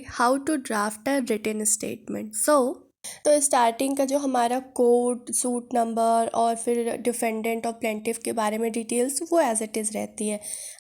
How to draft a written statement. तो starting का जो हमारा कोड, सूट नंबर और फिर डिफेंडेंट और प्लेंटिफ के बारे में डिटेल्स वो एज इट इज़ रहती है।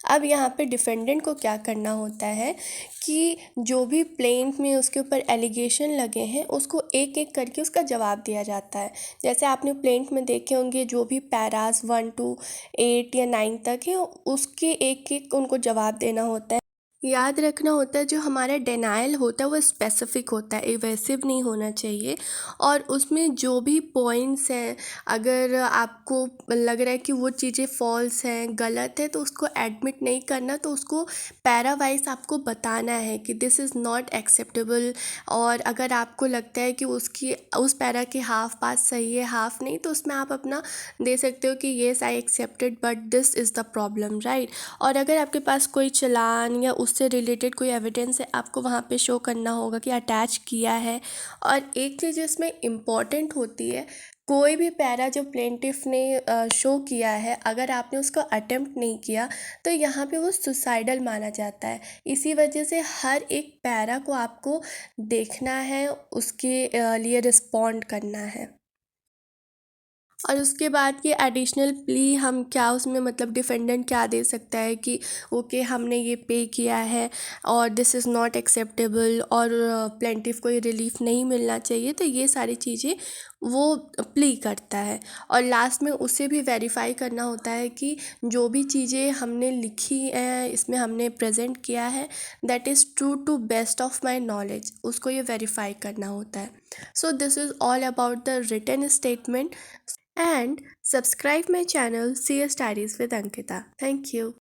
अब यहाँ पे डिफेंडेंट को क्या करना होता है कि जो भी प्लेंट में उसके ऊपर एलिगेशन लगे हैं उसको एक एक करके उसका जवाब दिया जाता है। जैसे आपने प्लेंट में देखे होंगे जो भी पैरास 1 to 8 या 9 तक है उसके एक एक उनको जवाब देना होता है। याद रखना होता है जो हमारा डिनायल होता है वो स्पेसिफिक होता है, इवेसिव नहीं होना चाहिए। और उसमें जो भी पॉइंट्स हैं, अगर आपको लग रहा है कि वो चीज़ें फॉल्स हैं, गलत है, तो उसको एडमिट नहीं करना, तो उसको पैरा वाइज आपको बताना है कि दिस इज़ नॉट एक्सेप्टेबल। और अगर आपको लगता है कि उस पैरा के हाफ पास सही है, हाफ नहीं, तो उसमें आप अपना दे सकते हो कि yes I accepted but this is the problem, right. और अगर आपके पास कोई चालान या उससे रिलेटेड कोई एविडेंस है, आपको वहाँ पे शो करना होगा कि अटैच किया है। और एक चीज़ इसमें इम्पॉर्टेंट होती है, कोई भी पैरा जो प्लेंटिफ ने शो किया है, अगर आपने उसको अटेम्प्ट नहीं किया तो यहाँ पे वो सुसाइडल माना जाता है। इसी वजह से हर एक पैरा को आपको देखना है, उसके लिए रिस्पॉन्ड करना है। और उसके बाद की एडिशनल प्ली हम क्या उसमें मतलब डिफेंडेंट क्या दे सकता है कि ओके हमने ये पे किया है और दिस इज़ नॉट एक्सेप्टेबल और प्लेंटिफ को ये रिलीफ नहीं मिलना चाहिए, तो ये सारी चीज़ें वो प्ली करता है। और लास्ट में उसे भी वेरीफाई करना होता है कि जो भी चीज़ें हमने लिखी हैं, इसमें हमने प्रेजेंट किया है, that is true to best of my knowledge, उसको ये वेरीफाई करना होता है। So this is all about the written statement. And subscribe my channel CS Diaries with Ankita. Thank you.